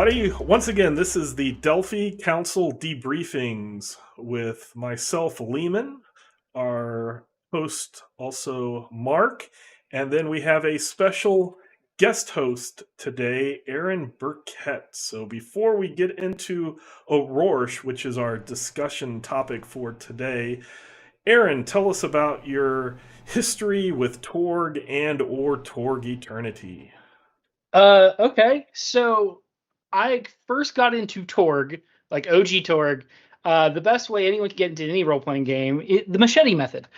everybody. Once again, this is the Delphi Council Debriefings with myself, Leamon, our host, also Mark, and then we have a special guest host today, Aaron Burkett. So before we get into Orrorsh, which is our discussion topic for today, Aaron, tell us about your history with Torg and or Torg Eternity. Okay. So I first got into Torg, like OG Torg. The best way anyone can get into any role-playing game, the machete method.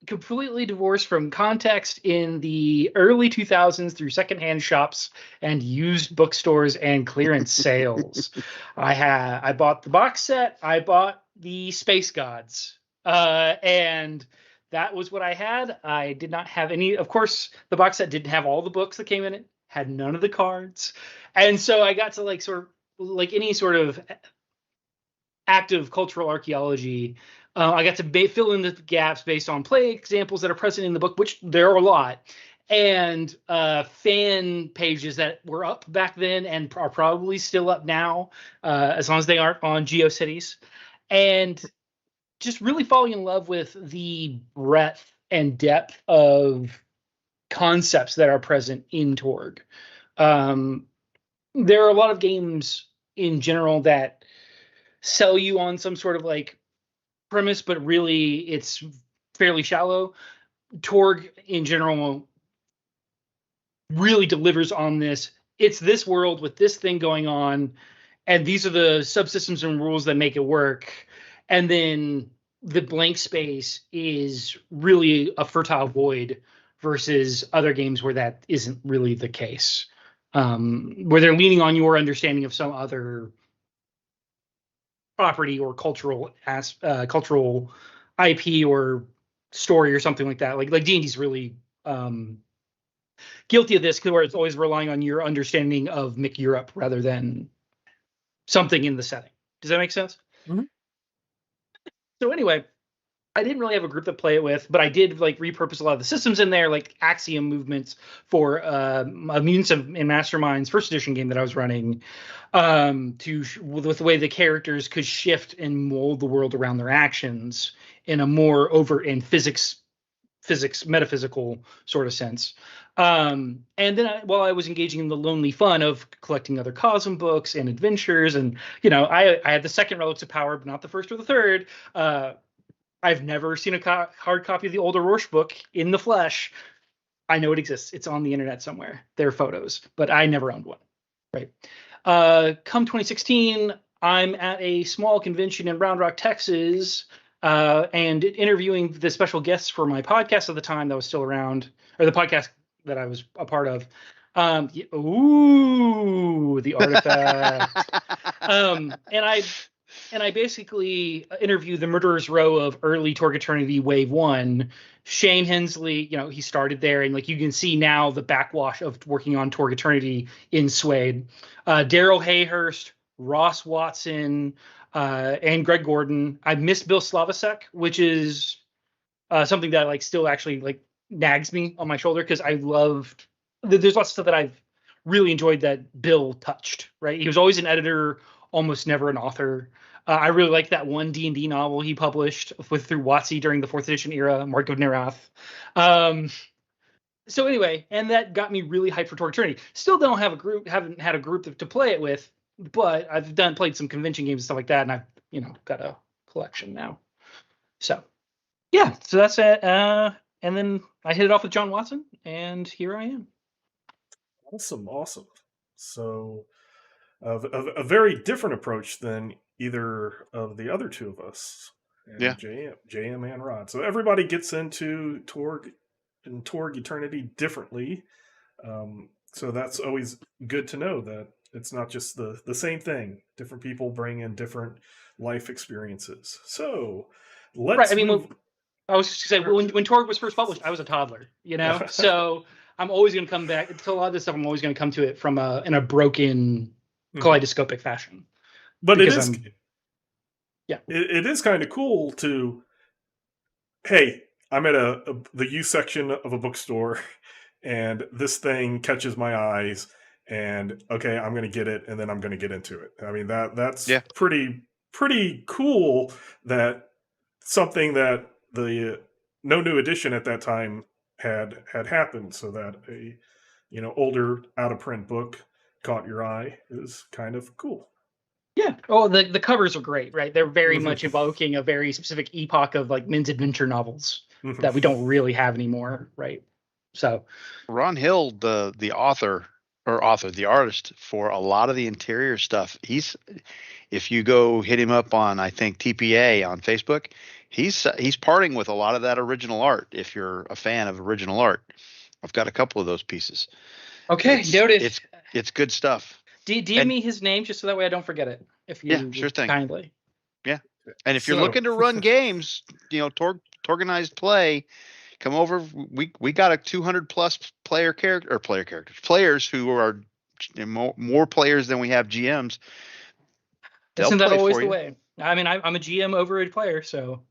Completely divorced from context in the early 2000s through secondhand shops and used bookstores and clearance sales. I bought the box set. I bought the Space Gods, and that was what I had. I did not have any. Of course, the box set didn't have all the books that came in it. Had none of the cards, and so I got to like sort of like any sort of active cultural archaeology. I got to fill in the gaps based on play examples that are present in the book, which there are a lot, and fan pages that were up back then and are probably still up now, as long as they aren't on GeoCities, and just really falling in love with the breadth and depth of concepts that are present in Torg. There are a lot of games in general that sell you on some sort of like premise, but really it's fairly shallow. Torg in general really delivers on this. It's this world with this thing going on, and these are the subsystems and rules that make it work. And then the blank space is really a fertile void versus other games where that isn't really the case, where they're leaning on your understanding of some other property or cultural IP or story or something like that. Like D&D's really guilty of this, where it's always relying on your understanding of Mick Europe rather than something in the setting. Does that make sense? Mm-hmm. So anyway, I didn't really have a group to play it with, but I did like repurpose a lot of the systems in there, like Axiom movements for Mutants and Masterminds first edition game that I was running, with the way the characters could shift and mold the world around their actions in a more overt and physics metaphysical sort of sense. And then while I was engaging in the lonely fun of collecting other Cosm books and adventures, and I had the second Relics of Power, but not the first or the third. I've never seen a hard copy of the old Orrorsh book in the flesh. I know it exists. It's on the internet somewhere. There are photos, but I never owned one. Right. Come 2016, I'm at a small convention in Round Rock, Texas, and interviewing the special guests for my podcast at the time that was still around, or the podcast that I was a part of. Ooh, the artifact. And I basically interviewed the murderer's row of early Torg Eternity Wave 1. Shane Hensley, he started there, and like you can see now the backwash of working on Torg Eternity in Suede. Daryl Hayhurst, Ross Watson, and Greg Gordon. I missed Bill Slavasek, which is something that like still actually like nags me on my shoulder, because I loved. There's lots of stuff that I've really enjoyed that Bill touched. Right, he was always an editor, almost never an author. I really like that one D&D novel he published through WotC during the 4th edition era, Mark of Nerath. So anyway, and that got me really hyped for Torg Eternity. Still don't have a group, haven't had a group to play it with, but I've played some convention games and stuff like that, and I've got a collection now. So yeah, so that's it. And then I hit it off with John Watson, and here I am. Awesome. So a very different approach than either of the other two of us. And yeah. JM and Rod. So everybody gets into Torg and Torg Eternity differently. So that's always good to know that it's not just the same thing. Different people bring in different life experiences. So let's I was just going to say, when Torg was first published, I was a toddler, so I'm always going to come back to a lot of this stuff. I'm always going to come to it from in a broken kaleidoscopic fashion. But it is kind of cool to, hey, I'm at the U section of a bookstore and this thing catches my eyes and okay, I'm going to get it, and then I'm going to get into it. I mean, that's Yeah. pretty cool. That something that the no new edition at that time had happened, so that a older out of print book caught your eye is kind of cool. Yeah. Oh, the covers are great, right? They're very Mhm. much evoking a very specific epoch of like men's adventure novels Mhm. that we don't really have anymore, right? So Ron Hill, the artist for a lot of the interior stuff. If you go hit him up on, I think, TPA on Facebook, he's parting with a lot of that original art. If you're a fan of original art, I've got a couple of those pieces. okay, It's noted. it's good stuff. DM me his name just so that way I don't forget it. If you Yeah, sure would thing. kindly. Yeah, and if you're So- looking to run games, Torganized play, come over. We got a 200 plus players who are more players than we have GMs. They'll Isn't that play always for the you. way? I mean, I'm a GM over a player, so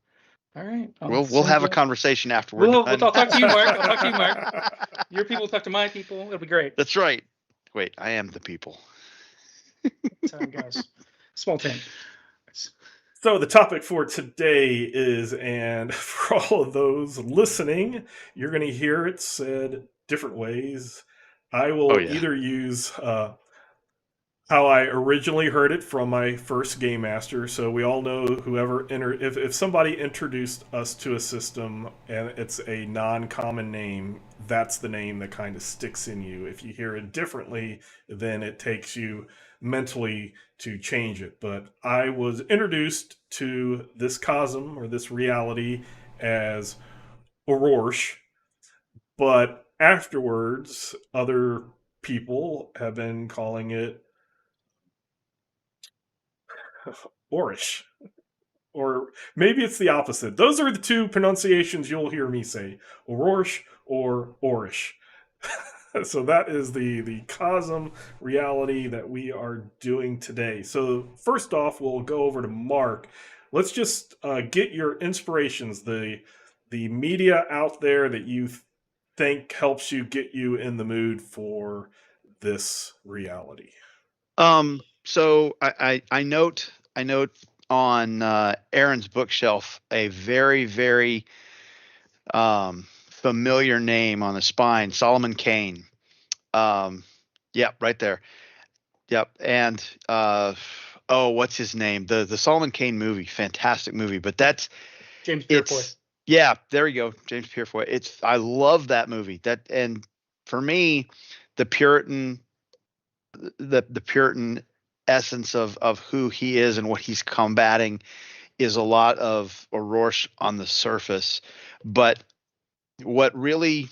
all right. We'll have a conversation after we're We'll done. talk to you, Mark. I'll talk to you, Mark. Your people talk to my people. It'll be great. That's right. Wait, I am the people. That's how it goes. Small team. So the topic for today is, and for all of those listening, you're going to hear it said different ways. I will either use how I originally heard it from my first game master. So we all know if somebody introduced us to a system and it's a non-common name, that's the name that kind of sticks in you. If you hear it differently, then it takes you mentally to change it. But I was introduced to this cosm or this reality as Orrorsh, but afterwards, other people have been calling it Orrorsh. Or maybe it's the opposite. Those are the two pronunciations you'll hear me say: Orrorsh or Orrorsh. So that is the cosm reality that we are doing today. So first off, we'll go over to Mark. Let's just get your inspirations, the media out there that you think helps you get you in the mood for this reality. So I note on Aaron's bookshelf a very, very familiar name on the spine, Solomon Kane. Yep, right there. Yep, and what's his name? The Solomon Kane movie, fantastic movie. But that's James Purefoy. Yeah, there you go, James Purefoy. I love that movie. And for me, the Puritan essence of who he is and what he's combating is a lot of Orrorsh on the surface. But what really,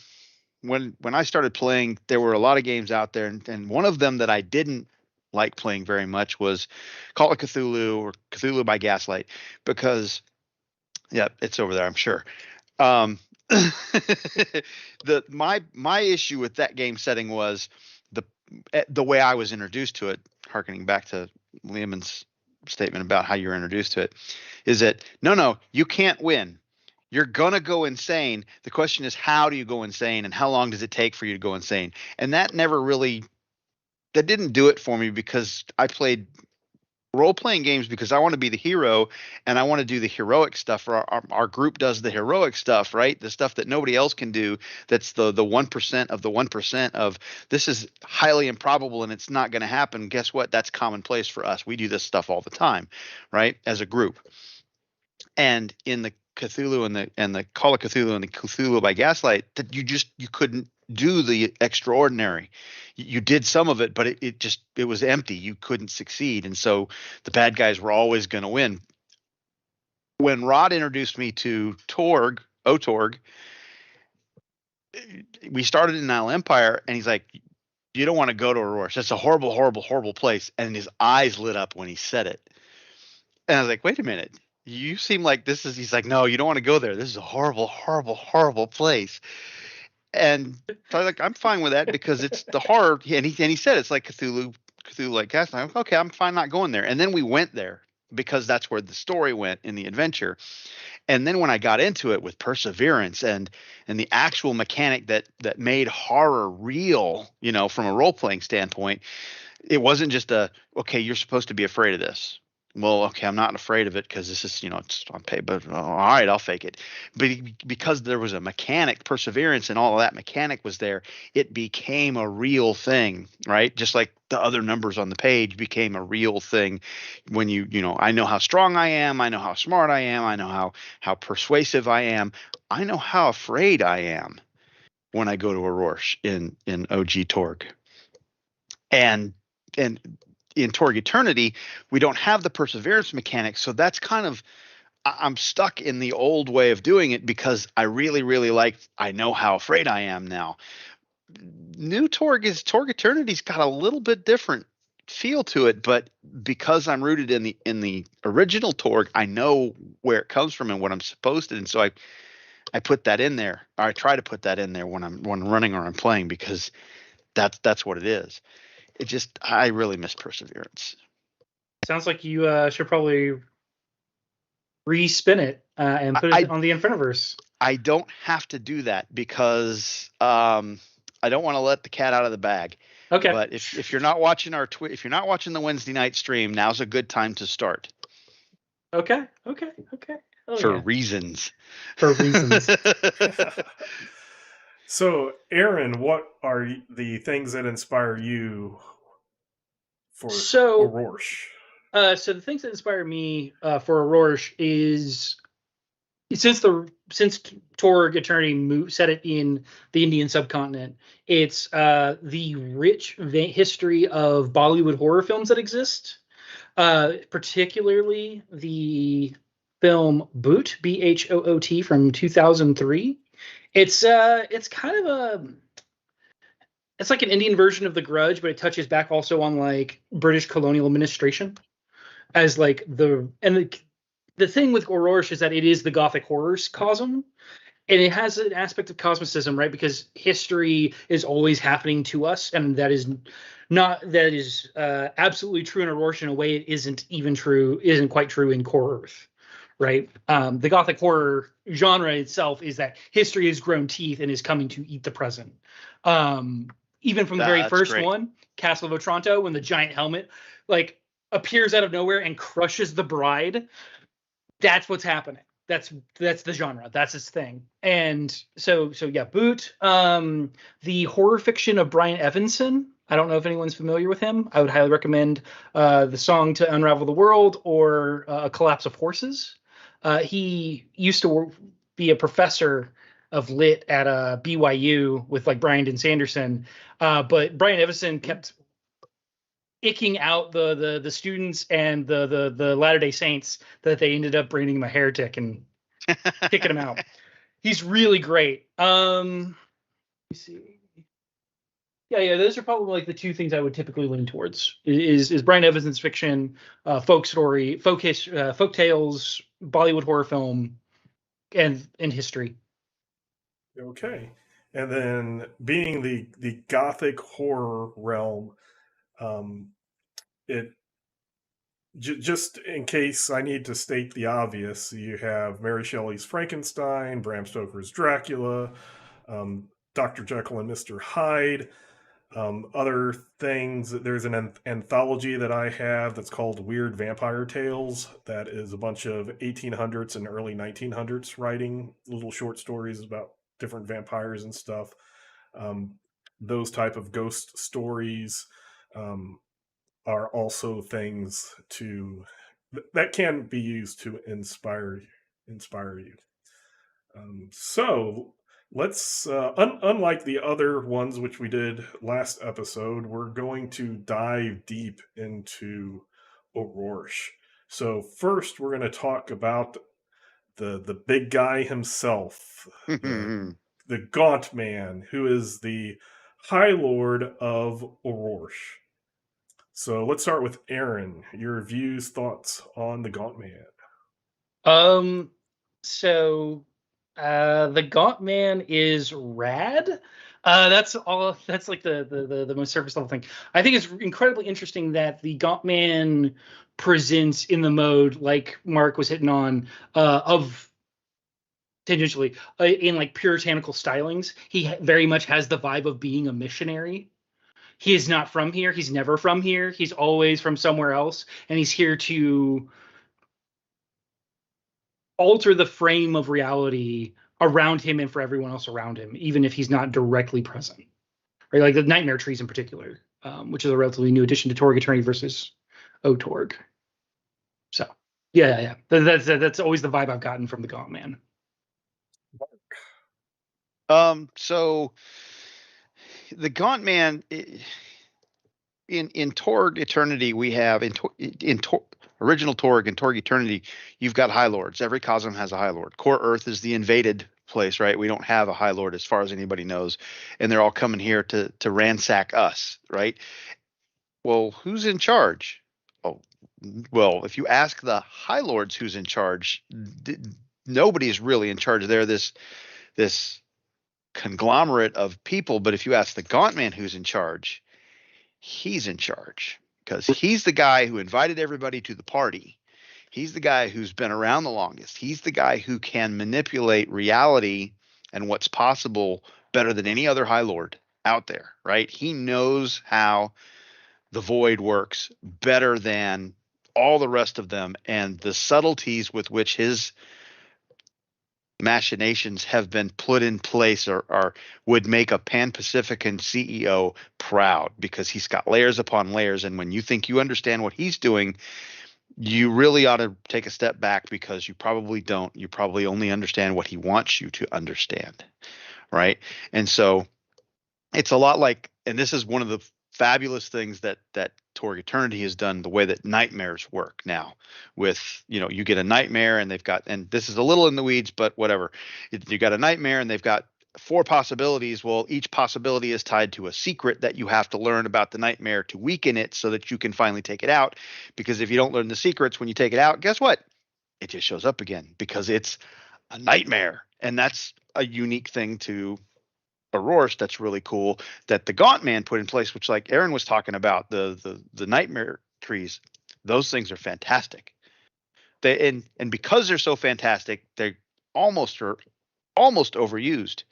when I started playing, there were a lot of games out there, and one of them that I didn't like playing very much was Call of Cthulhu or Cthulhu by Gaslight, because it's over there, I'm sure. My issue with that game setting was the way I was introduced to it, harkening back to Leamon's statement about how you were introduced to it, is that no, you can't win. You're gonna go insane. The question is, how do you go insane, and how long does it take for you to go insane? And that didn't do it for me, because I played role-playing games because I want to be the hero and I want to do the heroic stuff. Our group does the heroic stuff, right? The stuff that nobody else can do. That's the 1% of the 1% of, this is highly improbable and it's not going to happen. Guess what? That's commonplace for us. We do this stuff all the time, right? As a group. And in the Cthulhu and the Call of Cthulhu and the Cthulhu by Gaslight, that you couldn't do the extraordinary. You did some of it, but it was empty. You couldn't succeed, and so the bad guys were always going to win. When Rod introduced me to Torg, we started in Nile Empire, and he's like, "You don't want to go to Orrorsh. That's a horrible, horrible, horrible place." And his eyes lit up when he said it, and I was like, "Wait a minute. You seem like this is," he's like, "No, you don't want to go there. This is a horrible, horrible, horrible place." And so I was like, "I'm fine with that, because it's the horror." And he said it's like Cthulhu like Cast. I'm like, "Okay, I'm fine not going there." And then we went there because that's where the story went in the adventure. And then when I got into it with perseverance and the actual mechanic that made horror real, from a role playing standpoint, it wasn't just okay, you're supposed to be afraid of this. Well, okay, I'm not afraid of it because this is, it's on pay, but all right, I'll fake it. But because there was a mechanic, perseverance, and all of that mechanic was there, it became a real thing, right? Just like the other numbers on the page became a real thing when I know how strong I am, I know how smart I am, I know how persuasive I am, I know how afraid I am when I go to Orrorsh in OG Torg. And in Torg Eternity, we don't have the perseverance mechanic, so that's kind of, I'm stuck in the old way of doing it because I really, really I know how afraid I am now. New Torg Eternity's got a little bit different feel to it, but because I'm rooted in the original Torg, I know where it comes from and what I'm supposed to, and so I put that in there. Or I try to put that in there when I'm running or I'm playing, because that's what it is. I really miss perseverance. Sounds like you should probably respin it and put it on the Infiniverse. I don't have to do that because I don't want to let the cat out of the bag. Okay. But if you're not watching if you're not watching the Wednesday night stream, now's a good time to start. Okay. For reasons. For reasons. So, Aaron, what are the things that inspire you for Orrorsh? So the things that inspire me for Orrorsh is since Torg Eternity set it in the Indian subcontinent, it's the rich history of Bollywood horror films that exist, particularly the film Boot, Bhoot, from 2003. It's kind of it's like an Indian version of The Grudge, but it touches back also on like British colonial administration as like the thing with Orrorsh is that it is the Gothic horrors cosm, and it has an aspect of cosmicism, right? Because history is always happening to us, and that is absolutely true in Orrorsh in a way it isn't quite true in Core Earth. Right. The Gothic horror genre itself is that history has grown teeth and is coming to eat the present. Even from the very first one, Castle of Otranto, when the giant helmet appears out of nowhere and crushes the bride, that's what's happening. That's the genre. That's its thing. And so yeah, Boot, the horror fiction of Brian Evanson. I don't know if anyone's familiar with him. I would highly recommend The Song to Unravel the World or A Collapse of Horses. He used to be a professor of lit at BYU with Brandon Sanderson, but Brian Evanson kept icking out the students and the Latter-day Saints that they ended up branding him a heretic and kicking him out. He's really great. Let me see. Yeah, those are probably the two things I would typically lean towards. Is Brian Evanson's fiction, folk story, folk tales, Bollywood horror film, and history. Okay, and then being the Gothic horror realm, just in case I need to state the obvious, you have Mary Shelley's Frankenstein, Bram Stoker's Dracula, Dr. Jekyll and Mr. Hyde. Other things, there's an anthology that I have that's called Weird Vampire Tales. That is a bunch of 1800s and early 1900s writing little short stories about different vampires and stuff. Those type of ghost stories are also things that can be used to inspire you. So let's unlike the other ones which we did last episode, we're going to dive deep into Orrorsh. So first we're going to talk about the big guy himself, the Gaunt Man, who is the High Lord of Orrorsh. So let's start with Aaron. Your views, thoughts on the Gaunt Man. So the Gaunt Man is rad. That's the most surface level thing. I think it's incredibly interesting that the Gaunt Man presents in the mode, like Mark was hitting on, of tangentially, in like puritanical stylings, he very much has the vibe of being a missionary. He is not from here. He's never from here. He's always from somewhere else, and he's here to alter the frame of reality around him and for everyone else around him, even if he's not directly present. Right, like the nightmare trees in particular, which is a relatively new addition to Torg Eternity versus Torg. So, yeah. That's always the vibe I've gotten from the Gaunt Man. So the Gaunt Man in Torg Eternity, we have in original Torg and Torg Eternity, you've got High Lords. Every Cosm has a High Lord. Core Earth is the invaded place, right? We don't have a High Lord as far as anybody knows, and they're all coming here to ransack us, right? Well, who's in charge? Oh, well, if you ask the High Lords who's in charge, nobody's really in charge. They're this conglomerate of people. But if you ask the Gaunt Man who's in charge, he's in charge because he's the guy who invited everybody to the party. He's the guy who's been around the longest. He's the guy who can manipulate reality and what's possible better than any other High Lord out there, right? He knows how the void works better than all the rest of them, and the subtleties with which his machinations have been put in place are would make a Pan-Pacifican CEO proud, because he's got layers upon layers, and when you think you understand what he's doing, you really ought to take a step back, because you probably don't. You probably only understand what he wants you to understand, right? And so it's a lot like, and this is one of the fabulous things that Torg Eternity has done, the way that nightmares work now. With, you get a nightmare and they've got, and this is a little in the weeds, but whatever. You got a nightmare and they've got 4 possibilities. Well, each possibility is tied to a secret that you have to learn about the nightmare to weaken it so that you can finally take it out. Because if you don't learn the secrets when you take it out, guess what? It just shows up again, because it's a nightmare. And that's a unique thing to Orrorsh that's really cool, that the Gaunt Man put in place, which, like Aaron was talking about, the nightmare trees, those things are fantastic. They and because they're so fantastic, they almost overused,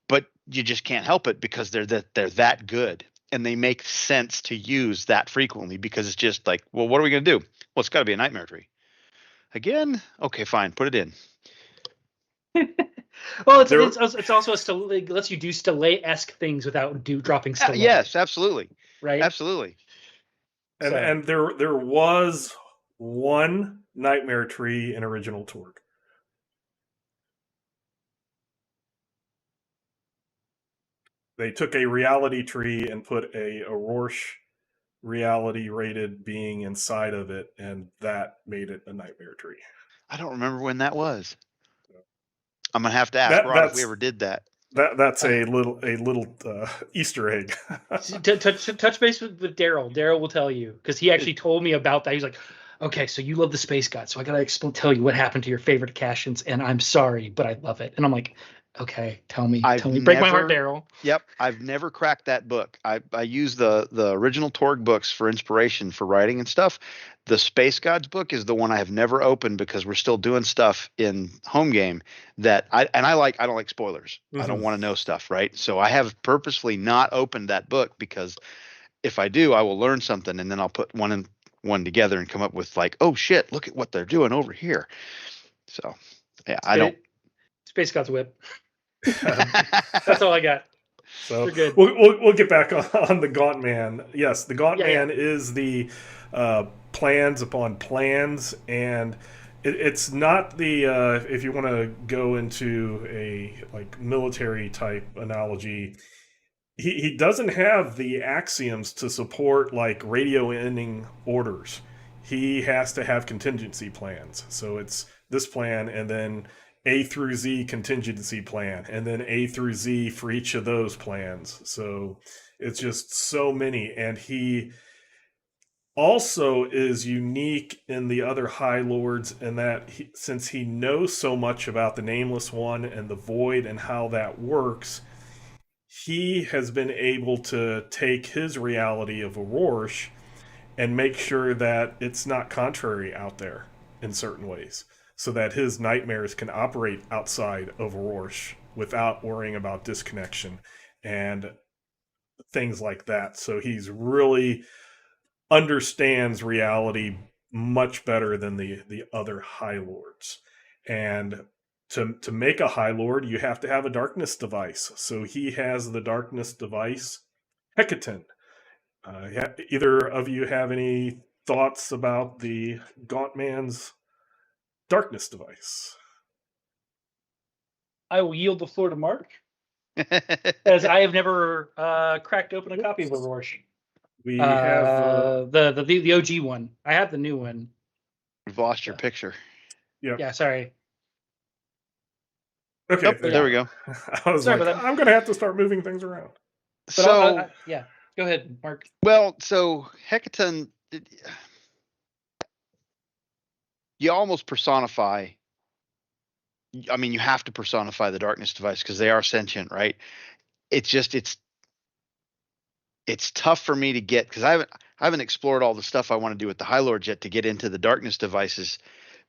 but you just can't help it, because they're that good, and they make sense to use that frequently, because it's just like, well, what are we going to do? Well, it's got to be a nightmare tree again. Okay, fine, put it in. Well, it's also it lets you do Stele-esque things without dropping Stele. Yes, absolutely. Right? Absolutely. And there was one nightmare tree in original Torg. They took a reality tree and put a Orrorsh reality rated being inside of it, and that made it a nightmare tree. I don't remember when that was. I'm gonna have to ask Rod if we ever did that. That's a little Easter egg. touch base with Daryl. Daryl will tell you, because he actually told me about that. He's like, okay, so you love the Space God, so I gotta tell you what happened to your favorite Akashians, and I'm sorry, but I love it. And I'm like, okay, tell me, break my heart, Daryl. Yep, I've never cracked that book. I use the original Torg books for inspiration for writing and stuff. The Space Gods book is the one I have never opened, because we're still doing stuff in home game that I don't like spoilers. Mm-hmm. I don't want to know stuff, right? So I have purposefully not opened that book, because if I do, I will learn something, and then I'll put one and one together and come up with, like, oh shit, look at what they're doing over here. So yeah, Space Gods whip. That's all I got. So we'll get back on the Gaunt Man. Yes, the Gaunt Man is the plans upon plans, and it's not the if you want to go into a like military type analogy, he doesn't have the axioms to support like radio ending orders. He has to have contingency plans. So it's this plan, and then A through Z contingency plan, and then A through Z for each of those plans. So it's just so many. And he also is unique in the other High Lords in that since he knows so much about the Nameless One and the Void and how that works, he has been able to take his reality of Orrorsh and make sure that it's not contrary out there in certain ways. so that his nightmares can operate outside of Orrorsh without worrying about disconnection and things like that. So he's really understands reality much better than the other High Lords. And to make a High Lord, you have to have a darkness device. So he has the darkness device, Hecaton. Either of you have any thoughts about the Gaunt Man's darkness device? I will yield the floor to Mark, as I have never cracked open a copy of Orrorsh. We have the OG one. I have the new one. We've lost your picture. Yeah, sorry. Okay, Nope, there we go. I was Sorry like, about that. I'm going to have to start moving things around. But So yeah, go ahead, Mark. well, so Hecaton, you almost personify. I mean, you have to personify the darkness device because they are sentient, right? It's just it's tough for me to get because I haven't explored all the stuff I want to do with the High Lords yet to get into the darkness devices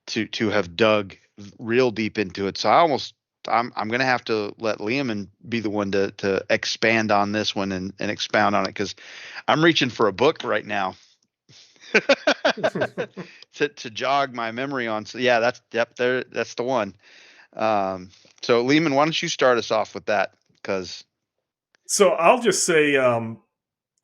to have dug real deep into it. So I'm gonna have to let Leamon be the one to expand on this one and expound on it because I'm reaching for a book right now to jog my memory on. So yeah, that's the one. So Leamon, why don't you start us off with that? Because So I'll just say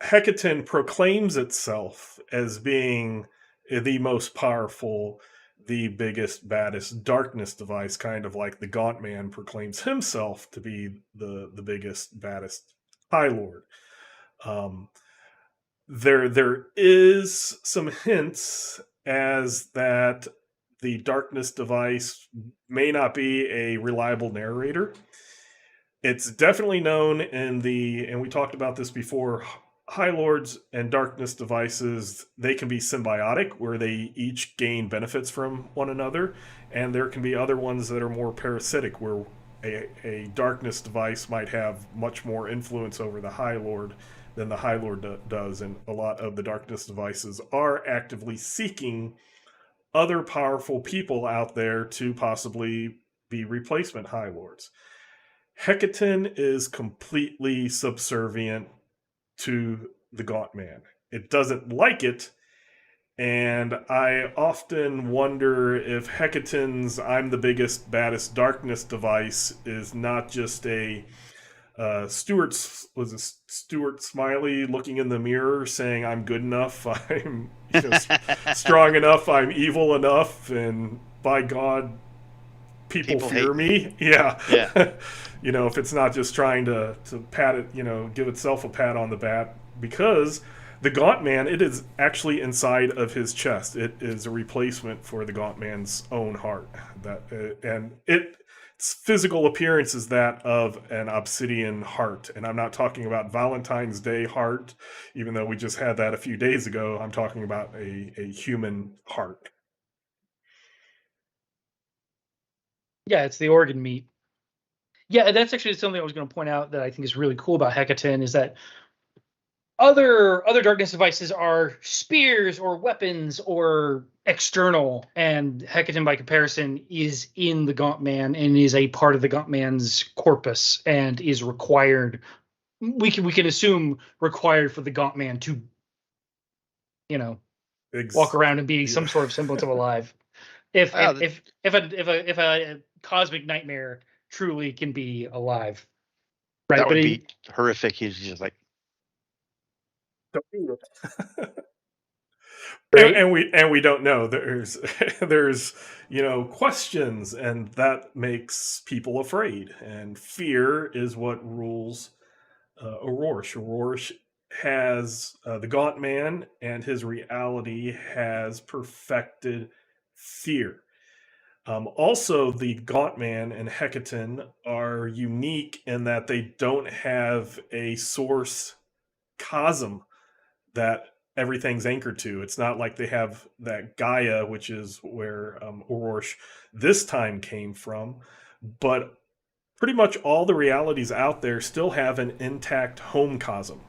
Hecaton proclaims itself as being the most powerful, the biggest, baddest darkness device, kind of like the Gaunt Man proclaims himself to be the biggest, baddest High Lord. There is some hints as that the darkness device may not be a reliable narrator. It's definitely known in and we talked about this before, High Lords and darkness devices, they can be symbiotic, where they each gain benefits from one another, and there can be other ones that are more parasitic, where a darkness device might have much more influence over the High Lord than the High Lord does, and a lot of the darkness devices are actively seeking other powerful people out there to possibly be replacement High Lords. Hecaton is completely subservient to the Gaunt Man. It doesn't like it, and I often wonder if Hecaton's "I'm the biggest, baddest darkness" device is not just a Stuart Smiley looking in the mirror saying, "I'm good enough, I'm strong enough, I'm evil enough, and by God, people fear me." Yeah. If it's not just trying to pat it, give itself a pat on the back, because the Gaunt Man, it is actually inside of his chest. It is a replacement for the Gaunt Man's own heart. And its physical appearance is that of an obsidian heart. And I'm not talking about Valentine's Day heart, even though we just had that a few days ago. I'm talking about a human heart. Yeah, it's the organ meat. Yeah, that's actually something I was going to point out that I think is really cool about Hecaton is that other darkness devices are spears or weapons or external, and Hecaton, by comparison, is in the Gaunt Man and is a part of the Gaunt Man's corpus and is required. We can assume required for the Gaunt Man to, walk around and be some sort of semblance of alive. If a cosmic nightmare truly can be alive, right? That would be horrific. He's just like, don't do it. Right? And we don't know. There's questions, and that makes people afraid. And fear is what rules Orrorsh. Orrorsh has the Gaunt Man, and his reality has perfected fear. Also, the Gaunt Man and Hecaton are unique in that they don't have a source cosm that everything's anchored to. It's not like they have that Gaia, which is where Orrorsh this time came from, but pretty much all the realities out there still have an intact home cosm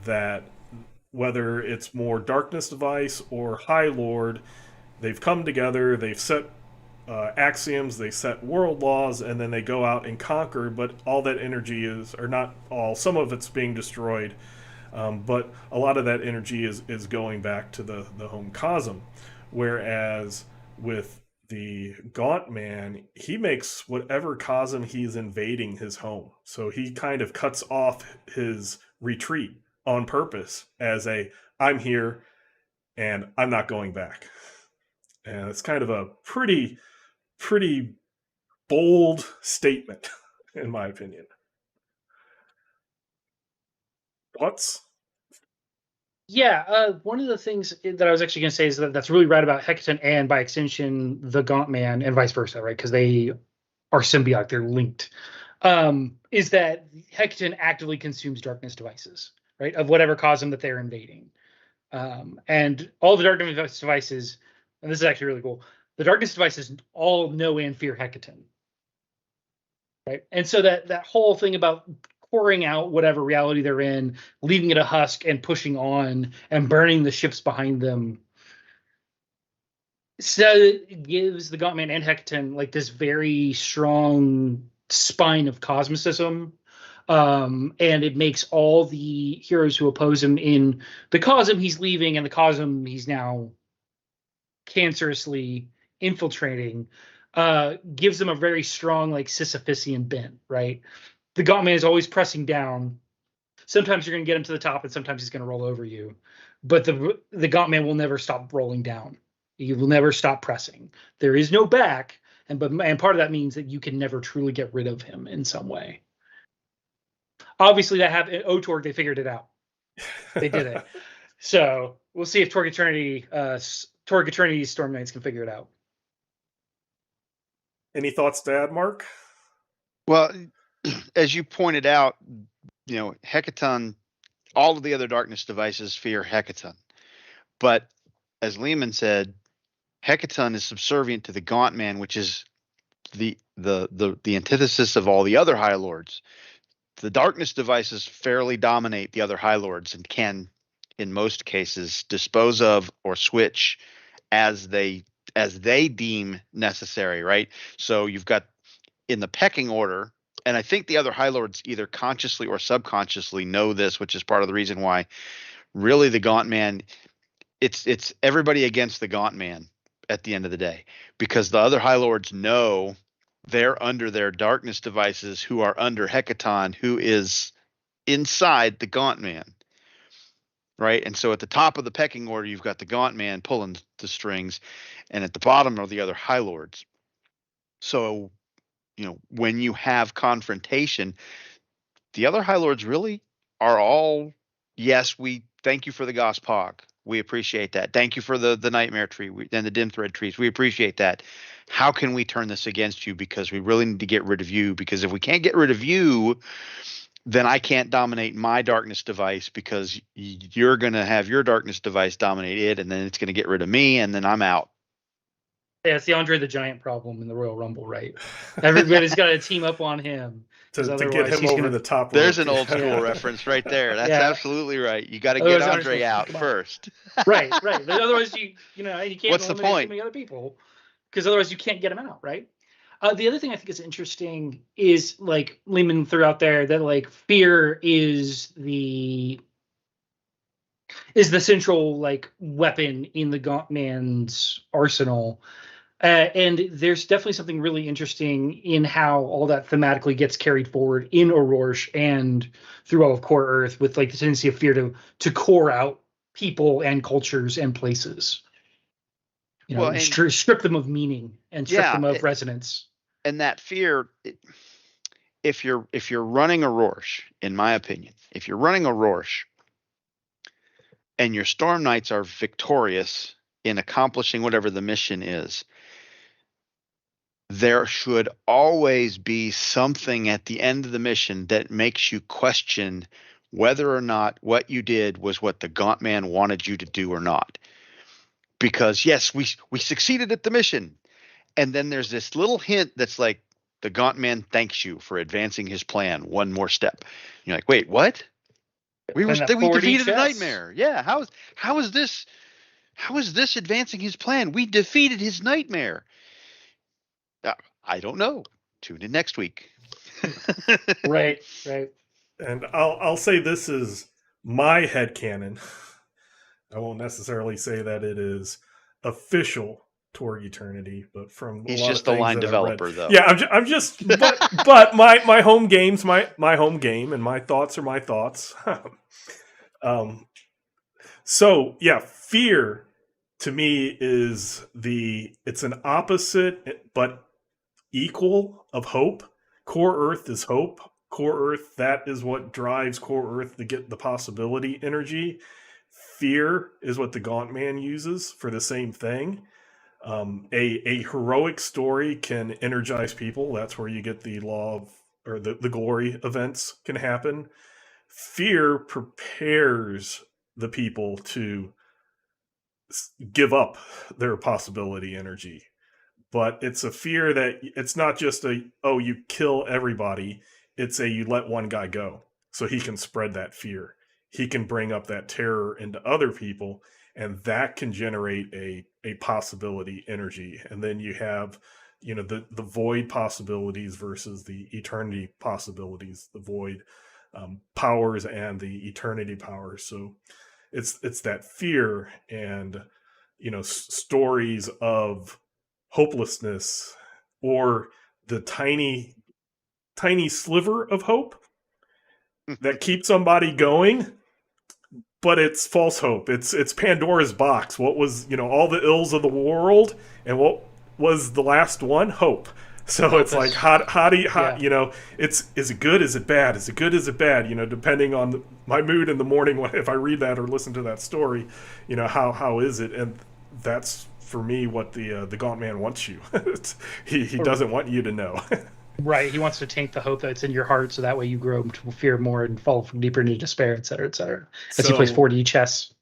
that, whether it's more darkness device or High Lord, they've come together, they've set axioms, they set world laws, and then they go out and conquer. But all that energy is, or not all, some of it's being destroyed, but a lot of that energy is going back to the home cosm. Whereas with the Gaunt Man, he makes whatever cosm he's invading his home. So he kind of cuts off his retreat on purpose as a, I'm here and I'm not going back. And it's kind of a pretty bold statement, in my opinion. Thoughts? Yeah, one of the things that I was actually going to say is that that's really right about Hecaton and, by extension, the Gaunt Man, and vice versa, right? Because they are symbiotic, they're linked. Is that Hecaton actively consumes darkness devices, right? Of whatever cosm that they're invading. And all the darkness devices, and this is actually really cool, the darkness devices all know and fear Hecaton. Right? And so that whole thing about pouring out whatever reality they're in, leaving it a husk and pushing on and burning the ships behind them. So it gives the Gauntman and Hecaton like this very strong spine of cosmicism. And it makes all the heroes who oppose him in the cosm he's leaving and the cosm he's now cancerously infiltrating, gives them a very strong like Sisyphusian bent, right? The Gauntman is always pressing down. Sometimes you're going to get him to the top, and sometimes he's going to roll over you. But the Gauntman will never stop rolling down. He will never stop pressing. There is no back, and part of that means that you can never truly get rid of him in some way. Obviously, that happened. Torg, they figured it out. They did it. So we'll see if Torg Eternity's Storm Knights can figure it out. Any thoughts to add, Mark? Well, as you pointed out, Hecaton, all of the other darkness devices fear Hecaton. But as Leamon said, Hecaton is subservient to the Gaunt Man, which is the antithesis of all the other High Lords. The darkness devices fairly dominate the other High Lords and can, in most cases, dispose of or switch as they deem necessary, right? So you've got in the pecking order, and I think the other High Lords either consciously or subconsciously know this, which is part of the reason why really the Gaunt Man, it's everybody against the Gaunt Man at the end of the day, because the other High Lords know they're under their darkness devices who are under Hecaton, who is inside the Gaunt Man. Right. And so at the top of the pecking order, you've got the Gaunt Man pulling the strings, and at the bottom are the other High Lords. So, when you have confrontation, the other High Lords really are all, yes, we thank you for the Gospog. We appreciate that. Thank you for the Nightmare Tree and the Dim Thread Trees. We appreciate that. How can we turn this against you? Because we really need to get rid of you. Because if we can't get rid of you, then I can't dominate my darkness device, because you're going to have your darkness device dominate it, and then it's going to get rid of me, and then I'm out. Yeah, it's the Andre the Giant problem in the Royal Rumble, right? Everybody's got to team up on him. To get him over the top. There's an old school reference right there. That's absolutely right. You got to get Andre out first. Right. Otherwise, you can't. What's the point? Other people, because otherwise you can't get him out, right? The other thing I think is interesting is like Leamon threw out there that like fear is the central like weapon in the Gaunt Man's arsenal. And there's definitely something really interesting in how all that thematically gets carried forward in Orrorsh and through all of Core Earth, with like the tendency of fear to core out people and cultures and places. Strip them of meaning and strip them of resonance. And that fear, if you're running Orrorsh, in my opinion, if you're running Orrorsh and your Storm Knights are victorious in accomplishing whatever the mission is, there should always be something at the end of the mission that makes you question whether or not what you did was what the Gaunt Man wanted you to do or not. Because yes, we succeeded at the mission. And then there's this little hint that's like, the Gaunt Man thanks you for advancing his plan one more step. You're like, wait, what? We defeated a nightmare. Yeah, how is this advancing his plan? We defeated his nightmare. I don't know. Tune in next week. Right. And I'll say this is my headcanon. I won't necessarily say that it is official Torg Eternity, but from He's a lot just of the things line that developer, I've read, though. Yeah, I'm just, but my home game's my home game, and my thoughts are my thoughts. So yeah, fear to me is it's an opposite but equal of hope. Core Earth is hope. Core Earth, that is what drives Core Earth to get the possibility energy. Fear is what the Gaunt Man uses for the same thing. A heroic story can energize people. That's where you get the law of, or the glory events can happen. Fear prepares the people to give up their possibility energy. But it's a fear that it's not just you kill everybody. It's you let one guy go so he can spread that fear. He can bring up that terror into other people, and that can generate a possibility energy. And then you have, the void possibilities versus the eternity possibilities, the void powers and the eternity powers. So it's that fear and stories of hopelessness or the tiny sliver of hope that keeps somebody going, but it's false hope. It's Pandora's box. What was, all the ills of the world, and what was the last one? Hope. So it's like, how do you, is it good? Is it bad? Is it good? Is it bad? Depending on my mood in the morning, if I read that or listen to that story, how is it? And that's, for me, what the Gaunt Man wants you. he doesn't want you to know. Right. He wants to taint the hope that's in your heart, so that way you grow to fear more and fall deeper into despair, et cetera, as he plays 4D chess.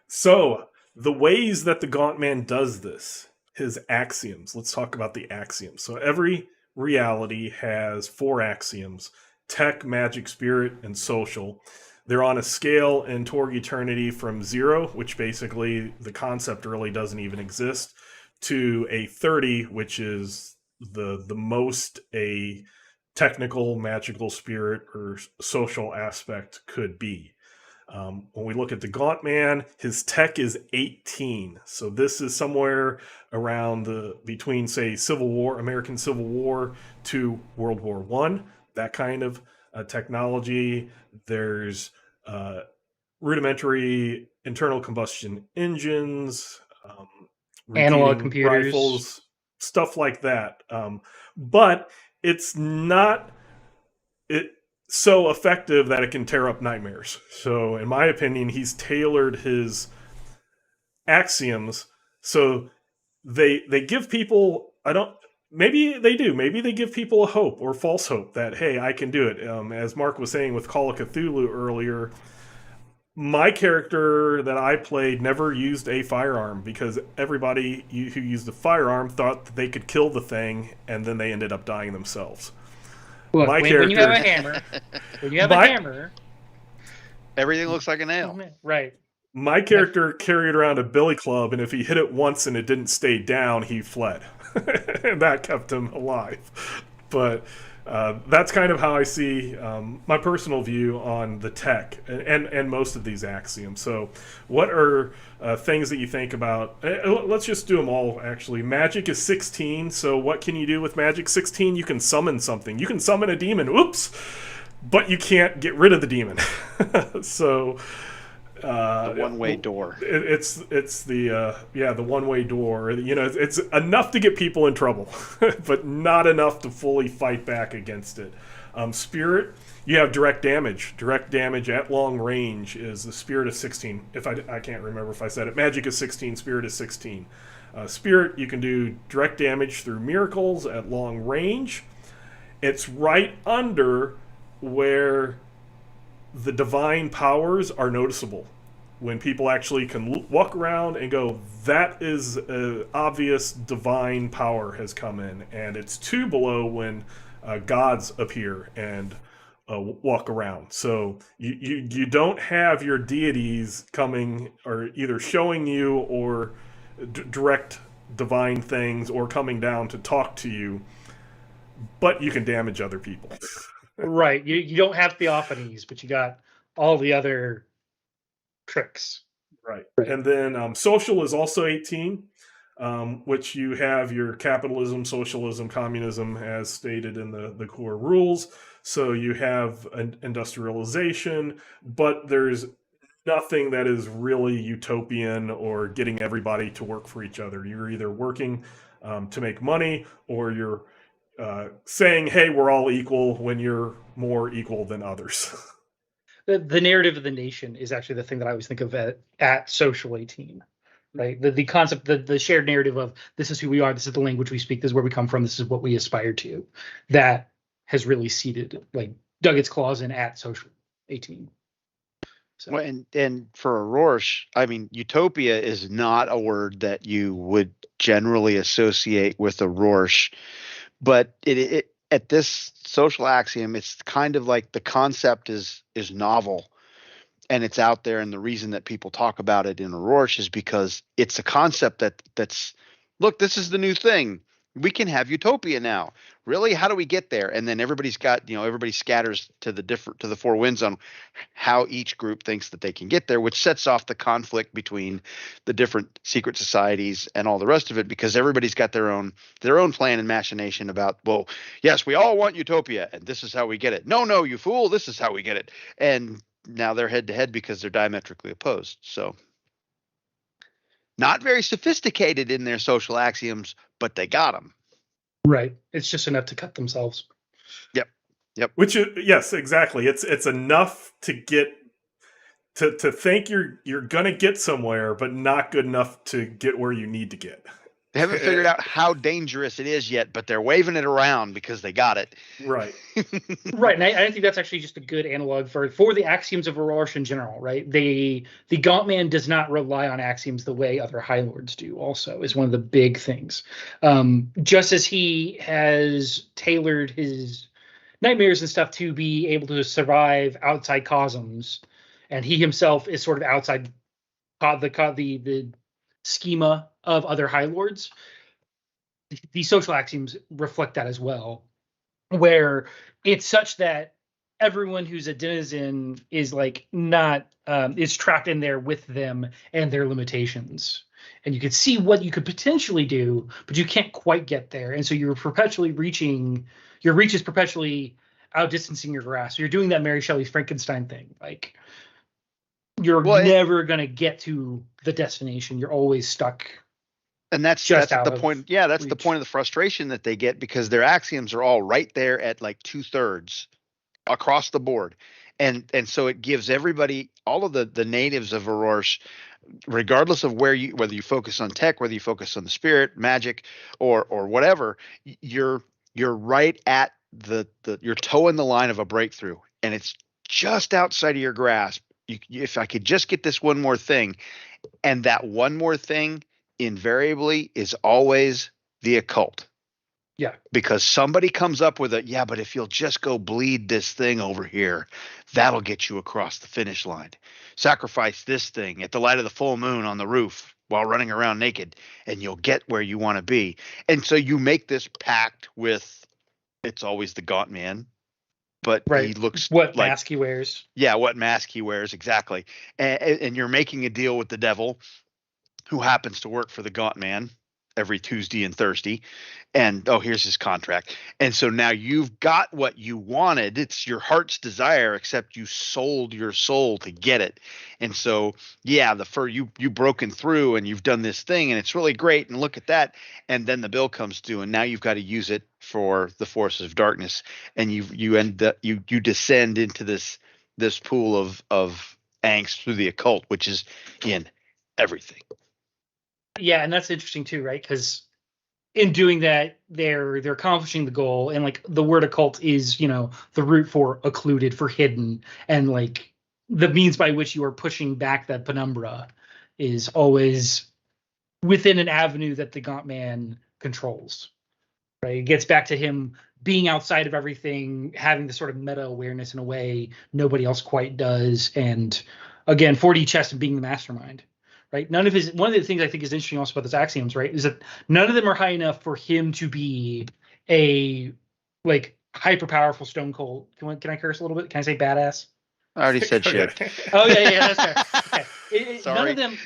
So the ways that the Gaunt Man does this, his axioms. Let's talk about the axioms. So every reality has 4 axioms: tech, magic, spirit, and social. They're on a scale in Torg Eternity from 0, which basically the concept really doesn't even exist, to a 30, which is the most a technical, magical, spirit, or social aspect could be. When we look at the Gaunt Man, his tech is 18. So this is somewhere around between, say, Civil War, American Civil War to World War One. That kind of technology. There's rudimentary internal combustion engines, analog computers, rifles, stuff like that. But it's not so effective that it can tear up nightmares. So, in my opinion, he's tailored his axioms so they give people, maybe they do. Maybe they give people a hope or false hope that, hey, I can do it. As Mark was saying with Call of Cthulhu earlier, my character that I played never used a firearm because everybody who used a firearm thought that they could kill the thing, and then they ended up dying themselves. Look, when you have a hammer, everything looks like a nail. Right. My character carried around a billy club, and if he hit it once and it didn't stay down, he fled. And that kept him alive. But that's kind of how I see my personal view on the tech and most of these axioms. So what are things that you think about? Let's just do them all, actually. Magic is 16, so what can you do with Magic 16? You can summon something. You can summon a demon. Oops! But you can't get rid of the demon. So... the one-way door. It's the the one-way door. It's enough to get people in trouble, but not enough to fully fight back against it. Spirit, you have direct damage. Direct damage at long range is the Spirit of 16. If I can't remember if I said it. Magic is 16. Spirit is 16. Spirit, you can do direct damage through miracles at long range. It's right under where the divine powers are noticeable. When people actually can walk around and go, that is an obvious divine power has come in. And it's 2 below when gods appear and walk around. So you don't have your deities coming or either showing you or direct divine things or coming down to talk to you, but you can damage other people. Right. You don't have theophanies, but you got all the other tricks. Right. And then social is also 18, which you have your capitalism, socialism, communism as stated in the core rules. So you have an industrialization, but there's nothing that is really utopian or getting everybody to work for each other. You're either working to make money, or you're saying, hey, we're all equal when you're more equal than others. The narrative of the nation is actually the thing that I always think of at Social 18, right? The concept, the shared narrative of this is who we are, this is the language we speak, this is where we come from, this is what we aspire to. That has really seeded, like, dug its claws in at Social 18. So. Well, and for Orrorsh, I mean, utopia is not a word that you would generally associate with Orrorsh, but it at this social axiom, it's kind of like the concept is novel and it's out there, and the reason that people talk about it in Orrorsh is because it's a concept that's look, this is the new thing. We can have utopia now. Really? How do we get there? And then everybody scatters to the four winds on how each group thinks that they can get there, which sets off the conflict between the different secret societies and all the rest of it, because everybody's got their own plan and machination about, well, yes, we all want utopia, and this is how we get it. No, you fool, this is how we get it. And now they're head to head because they're diametrically opposed. So not very sophisticated in their social axioms, but they got them. Right. It's just enough to cut themselves. Yep. Which is, yes, exactly. It's enough to get to think you're gonna get somewhere, but not good enough to get where you need to get. They haven't figured out how dangerous it is yet, but they're waving it around because they got it. Right. Right, and I think that's actually just a good analog for the axioms of Orrorsh in general, right? The Gauntman does not rely on axioms the way other High Lords do, also, is one of the big things. Just as he has tailored his nightmares and stuff to be able to survive outside cosms, and he himself is sort of outside the schema of other High Lords, the social axioms reflect that as well, where it's such that everyone who's a denizen is like not is trapped in there with them and their limitations, and you can see what you could potentially do, but you can't quite get there, and so you're perpetually reaching, your reach is perpetually outdistancing your grasp. You're doing that Mary Shelley's Frankenstein thing, like you're never going to get to the destination. You're always stuck. And that's the point. Yeah, that's the point of the frustration that they get, because their axioms are all right there at like 2/3 across the board. And so it gives everybody, all of the natives of Orrorsh, regardless of whether you focus on tech, whether you focus on the spirit, magic, or whatever, you're right at you're toeing the line of a breakthrough, and it's just outside of your grasp. If I could just get this one more thing, and that one more thing invariably is always the occult. Yeah. Because somebody comes up with but if you'll just go bleed this thing over here, that'll get you across the finish line. Sacrifice this thing at the light of the full moon on the roof while running around naked, and you'll get where you want to be. And so you make this pact with, it's always the Gaunt Man, but right. He looks what like, mask he wears. Yeah, what mask he wears, exactly. And you're making a deal with the devil, who happens to work for the Gaunt Man every Tuesday and Thursday. And here's his contract. And so now you've got what you wanted. It's your heart's desire, except you sold your soul to get it. And so, you broken through and you've done this thing, and it's really great. And look at that. And then the bill comes due, and now you've got to use it for the forces of darkness. And you descend into this pool of angst through the occult, which is in everything. Yeah, and that's interesting too, right? Because in doing that, they're accomplishing the goal, and like the word occult is, the root for occluded, for hidden, and like the means by which you are pushing back that penumbra is always within an avenue that the Gaunt Man controls. Right? It gets back to him being outside of everything, having this sort of meta awareness in a way nobody else quite does, and again, 4D chess and being the mastermind. right? One of the things I think is interesting also about those axioms, right, is that none of them are high enough for him to be a like hyper powerful Stone Cold. Can I curse a little bit? Can I say badass? I already said shit. Oh yeah, that's fair. Okay. Sorry. None of them.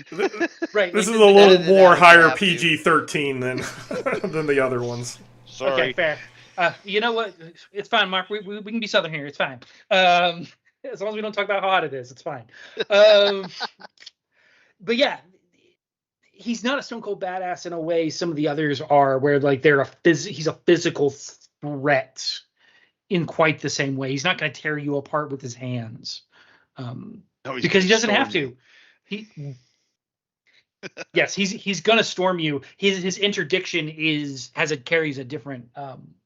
Right. This like is a little edited more out if you higher have to. PG-13 than the other ones. Sorry. Okay, fair. You know what? It's fine, Mark. We can be Southern here. It's fine. As long as we don't talk about how hot it is, it's fine. But yeah, he's not a Stone Cold badass in a way some of the others are, where like he's a physical threat in quite the same way. He's not going to tear you apart with his hands, because he doesn't have to. Yes, he's going to storm you. His interdiction carries a different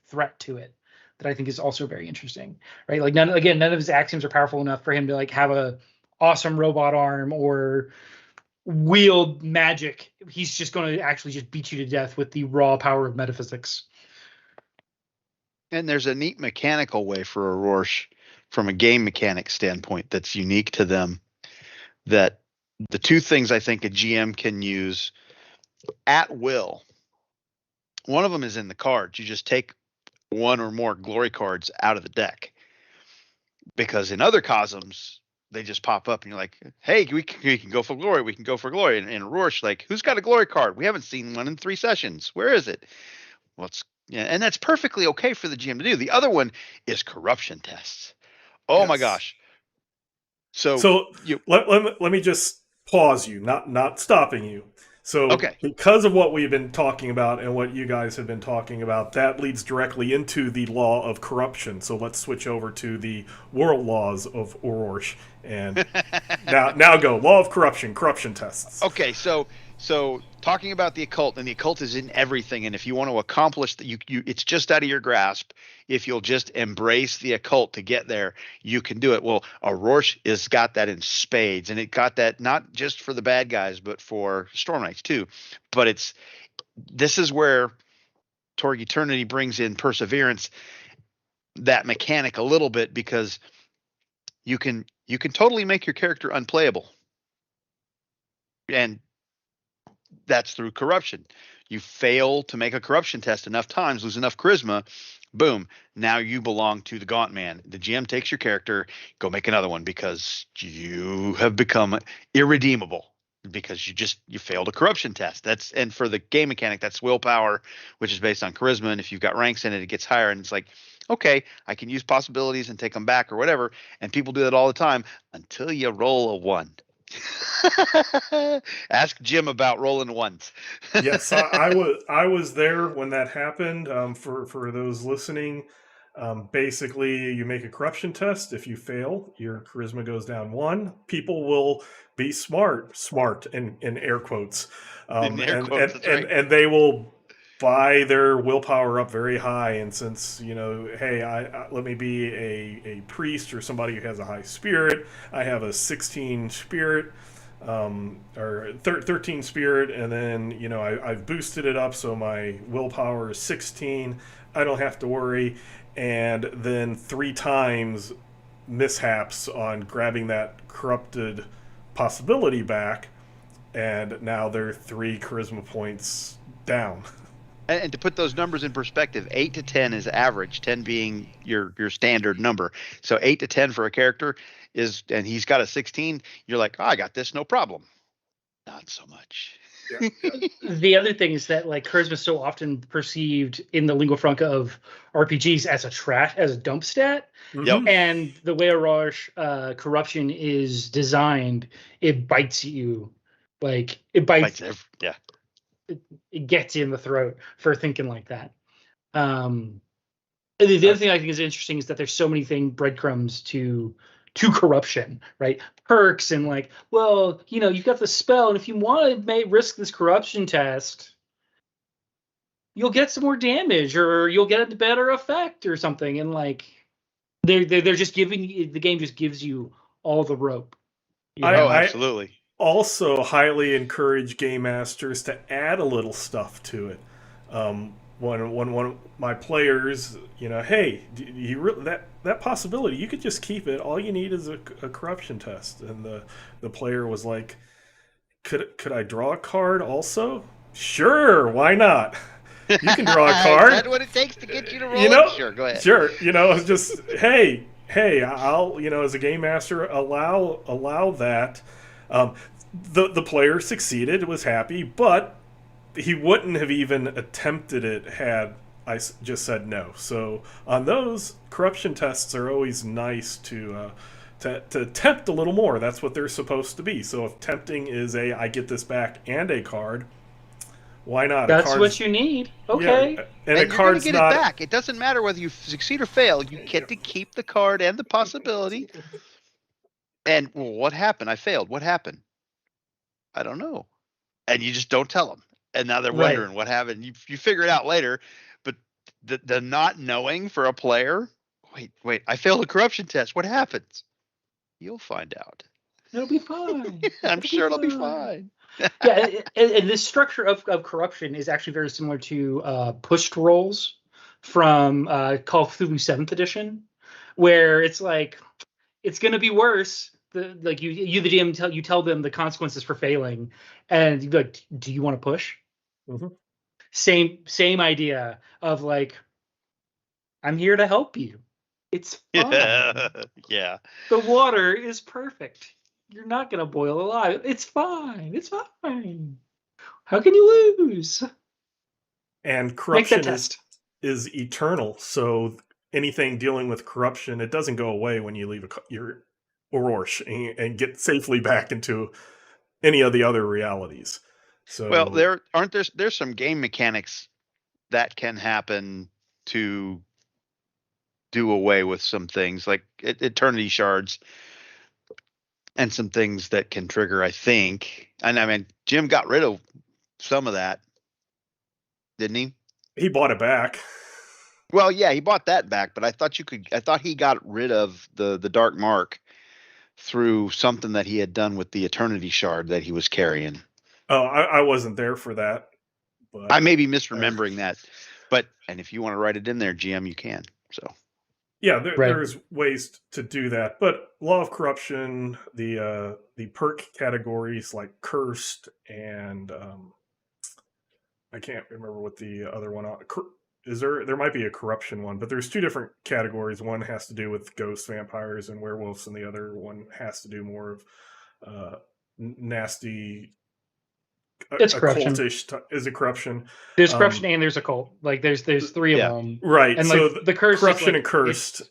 threat to it that I think is also very interesting, right? Like none of his axioms are powerful enough for him to like have a awesome robot arm or wield magic. He's just going to actually just beat you to death with the raw power of metaphysics. And there's a neat mechanical way for Orrorsh from a game mechanic standpoint that's unique to them, that the two things I think a GM can use at will, one of them is in the cards. You just take one or more glory cards out of the deck, because in other cosms they just pop up and you're like, hey, we can go for glory. We can go for glory. And Orrorsh, like, who's got a glory card? We haven't seen one in 3 sessions. Where is it? Well, and that's perfectly okay for the GM to do. The other one is corruption tests. Oh Yes. my gosh. So let me just pause you, not stopping you. So okay. Because of what we've been talking about and what you guys have been talking about, that leads directly into the law of corruption. So let's switch over to the world laws of Orrorsh. And now go. Law of corruption tests. Okay, so talking about the occult, and the occult is in everything, and if you want to accomplish that, you it's just out of your grasp. If you'll just embrace the occult to get there, you can do it. Well, Orrorsh has got that in spades, and it got that not just for the bad guys, but for Storm Knights too. But this is where Torg Eternity brings in perseverance, that mechanic a little bit, because you can totally make your character unplayable, and that's through corruption. You fail to make a corruption test enough times, lose enough charisma, boom, now you belong to the Gaunt Man. The GM takes your character, go make another one, because you have become irredeemable because you failed a corruption test. And for the game mechanic, that's willpower, which is based on charisma, and if you've got ranks in it, it gets higher, and it's like, okay, I can use possibilities and take them back or whatever, and people do that all the time until you roll a 1. Ask Jim about rolling ones. Yes, I was there when that happened. For those listening, basically you make a corruption test. If you fail, your charisma goes down 1. People will be smart in air quotes, In air quotes, that's right. and they will buy their willpower up very high. And since, hey, I let me be a priest or somebody who has a high spirit. I have a 16 spirit. Or 13 spirit, and then I've boosted it up so my willpower is 16. I don't have to worry. And then 3 times mishaps on grabbing that corrupted possibility back, and now they're 3 charisma points down. And to put those numbers in perspective, 8 to 10 is average, 10 being your standard number. So 8 to 10 for a character and he's got a 16, you're like, I got this, no problem. Not so much. Yeah. The other thing is that like charisma is so often perceived in the lingua franca of RPGs as a dump stat. Yep. And the way Orrorsh corruption is designed, it bites you. Like it bites. Yeah. It gets you in the throat for thinking like that. The other thing I think is interesting is that there's so many breadcrumbs to corruption, right? Perks and like, well, you've got the spell, and if you want to risk this corruption test, you'll get some more damage, or you'll get a better effect or something. And like, they're just giving you, the game just gives you all the rope. Absolutely. Also highly encourage game masters to add a little stuff to it. When one of my players, hey, that possibility, you could just keep it. All you need is a corruption test. And the player was like, Could I draw a card also? Sure, why not? You can draw a Is card. that what it takes to get you to roll You know, it? Sure, go ahead. Sure, just hey, I'll as a game master allow that. The player succeeded, was happy, but he wouldn't have even attempted it had I just said no. So on those, corruption tests are always nice to tempt a little more. That's what they're supposed to be. So if tempting is I get this back and a card, why not? That's what you need. Okay. Yeah, And a you're going card's to get not. it back. It doesn't matter whether you succeed or fail. You get to keep the card and the possibility. And well, what happened? I failed. What happened? I don't know. And you just don't tell them. And now they're Right. wondering what happened. You figure it out later. But the not knowing for a player, wait, I failed a corruption test. What happens? You'll find out. It'll be fine. I'm sure it'll be fine. Yeah, and this structure of corruption is actually very similar to pushed rolls from Call of Cthulhu 7th edition, where it's like it's going to be worse. Like you the DM tell them the consequences for failing, and you like, do you want to push? Mm-hmm. Same idea of like, I'm here to help you. It's fine. Yeah. The water is perfect. You're not going to boil alive. It's fine. It's fine. How can you lose? And Make corruption that test. is eternal. So anything dealing with corruption, it doesn't go away when you leave your Orrorsh and get safely back into any of the other realities. So Well, there's some game mechanics that can happen to do away with some things like eternity shards and some things that can trigger, I think. And I mean, Jim got rid of some of that, didn't he? he bought it back. Well, yeah, he bought that back, but I thought he got rid of the dark mark through something that he had done with the eternity shard that he was carrying. Oh, I wasn't there for that. But I may be misremembering that, and if you want to write it in there, GM, you can. So yeah, Right. there's ways to do that. But Law of Corruption, the perk categories like Cursed and I can't remember what the other one is. There might be a corruption one, but there's two different categories. One has to do with ghosts, vampires, and werewolves, and the other one has to do more of nasty. It's corruption. Is it corruption? There's corruption and there's occult. Like there's three Yeah. of them. Right. And so like the curse, corruption like, and cursed,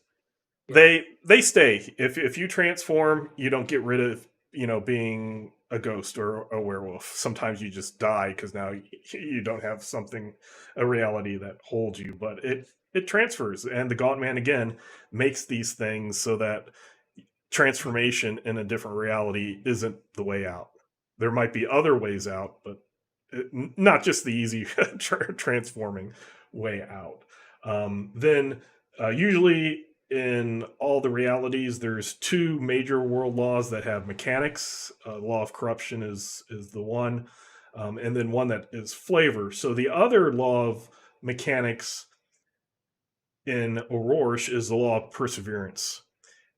yeah. they stay. If you transform, you don't get rid of being a ghost or a werewolf. Sometimes you just die because now you don't have a reality that holds you. But it transfers, and the Gauntman again makes these things so that transformation in a different reality isn't the way out. There might be other ways out, but not just the easy transforming way out. Then usually in all the realities, there's two major world laws that have mechanics. Law of corruption is the one, and then one that is flavor. So the other law of mechanics in Orrorsh is the law of perseverance.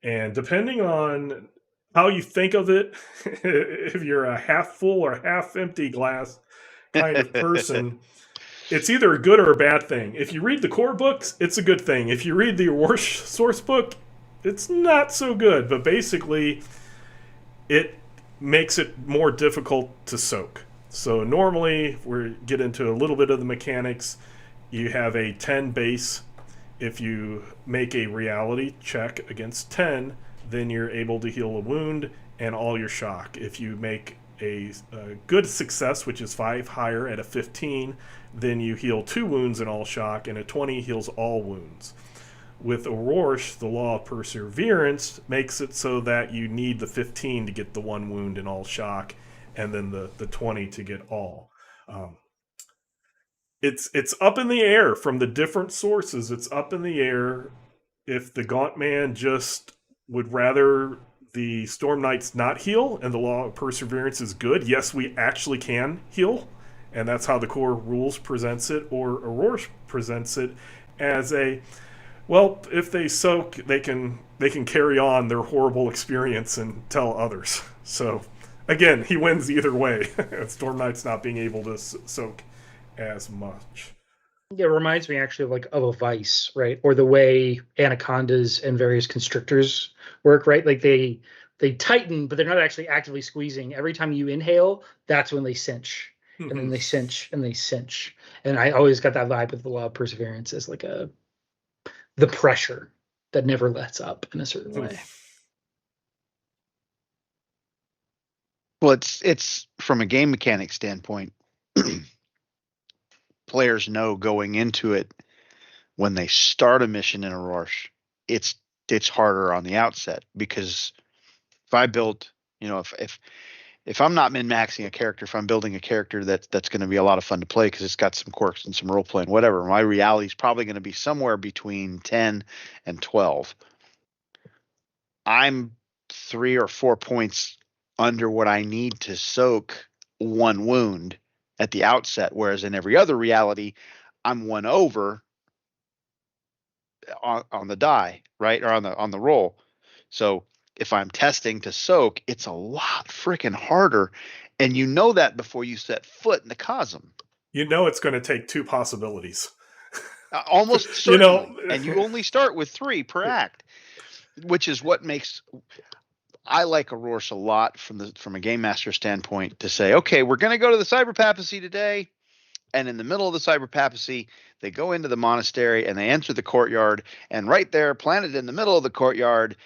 And depending on how you think of it, if you're a half full or half empty glass kind of person, it's either a good or a bad thing. If you read the core books, it's a good thing. If you read the Orrorsh source book, it's not so good. But basically, it makes it more difficult to soak. So normally, if we get into a little bit of the mechanics, you have a 10 base. If you make a reality check against 10, then you're able to heal a wound and all your shock. If you make a good success, which is 5 higher at a 15, then you heal 2 wounds and all shock, and a 20 heals all wounds. With Orrorsh, the law of perseverance makes it so that you need the 15 to get the 1 wound and all shock, and then the 20 to get all. It's up in the air from the different sources. It's up in the air if the Gauntman just would rather the Storm Knights not heal and the law of perseverance is good. Yes, we actually can heal, and that's how the core rules presents it, or Orrorsh presents it as if they soak, they can carry on their horrible experience and tell others. So again, he wins either way. Storm Knight's not being able to soak as much. It reminds me actually of a vice, right? Or the way anacondas and various constrictors work, right? Like they tighten, but they're not actually actively squeezing. Every time you inhale, that's when they cinch. And then they cinch and they cinch. And I always got that vibe with the law of perseverance as like the pressure that never lets up in a certain way. Well, it's from a game mechanic standpoint, players know going into it when they start a mission in Orrorsh, it's harder on the outset, because if I build, if I'm not min-maxing a character, if I'm building a character that's going to be a lot of fun to play because it's got some quirks and some role playing, whatever, my reality is probably going to be somewhere between 10 and 12. I'm 3 or 4 points under what I need to soak 1 wound at the outset, whereas in every other reality, I'm 1 over on the die, right, or on the roll. So if I'm testing to soak, it's a lot freaking harder, and you know that before you set foot in the chasm. You know it's going to take 2 possibilities. Almost certainly, and you only start with 3 per act, which is what makes. I like Orrorsh a lot from a game master standpoint to say, okay, we're going to go to the cyber papacy today, and in the middle of the cyber papacy, they go into the monastery and they enter the courtyard, and right there, planted in the middle of the courtyard,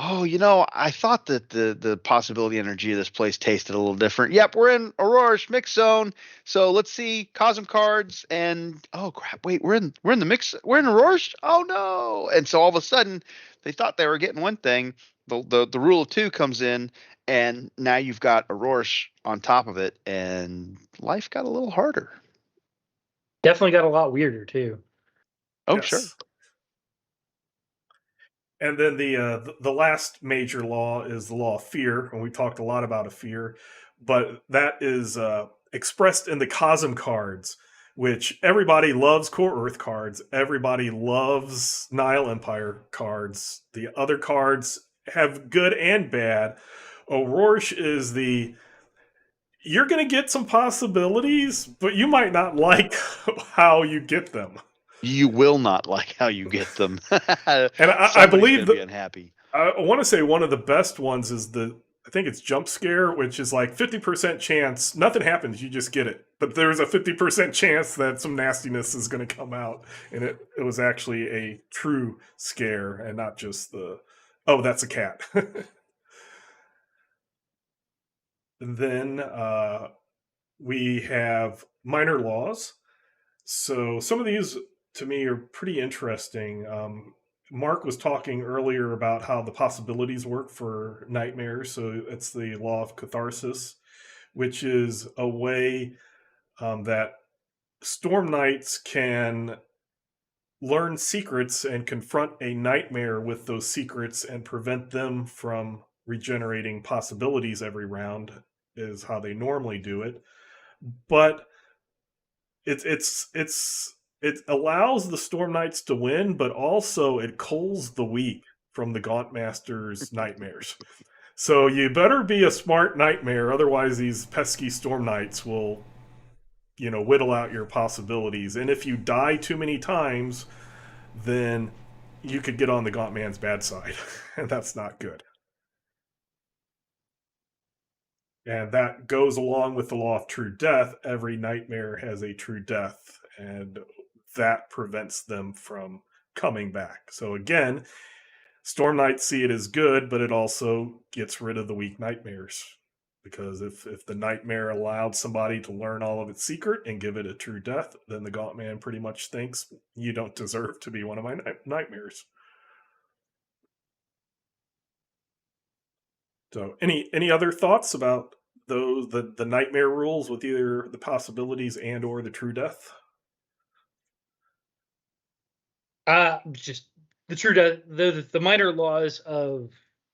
I thought that the possibility energy of this place tasted a little different. Yep, we're in Orrorsh mix zone, so let's see Cosm cards, and oh crap, wait, we're in the mix, we're in Orrorsh. Oh no! And so all of a sudden, they thought they were getting one thing. The rule of 2 comes in, and now you've got Orrorsh on top of it, and life got a little harder. Definitely got a lot weirder too. Oh, yes. Sure. And then the last major law is the law of fear, and we talked a lot about a fear, but that is expressed in the Cosm cards, which everybody loves Core Earth cards. Everybody loves Nile Empire cards. The other cards have good and bad. Orrorsh is you're going to get some possibilities, but you might not like how you get them. You will not like how you get them. And I believe that unhappy. I want to say one of the best ones is I think it's jump scare, which is like 50% chance nothing happens, you just get it. But there's a 50% chance that some nastiness is going to come out, and it was actually a true scare and not just that's a cat. And then we have minor laws. So some of these to me are pretty interesting. Mark was talking earlier about how the possibilities work for nightmares. So it's the law of catharsis, which is a way that Storm Knights can learn secrets and confront a nightmare with those secrets and prevent them from regenerating possibilities every round, is how they normally do it. But it allows the Storm Knights to win, but also it culls the weak from the Gauntmaster's nightmares. So you better be a smart nightmare, otherwise these pesky Storm Knights will, whittle out your possibilities. And if you die too many times, then you could get on the Gauntman's bad side, and that's not good. And that goes along with the law of true death. Every nightmare has a true death, and that prevents them from coming back. So again, Storm Knights see it as good, but it also gets rid of the weak nightmares. Because if the nightmare allowed somebody to learn all of its secret and give it a true death, then the Gauntman pretty much thinks you don't deserve to be one of my nightmares. So any other thoughts about the nightmare rules with either the possibilities and or the true death? Just the true death. The minor laws of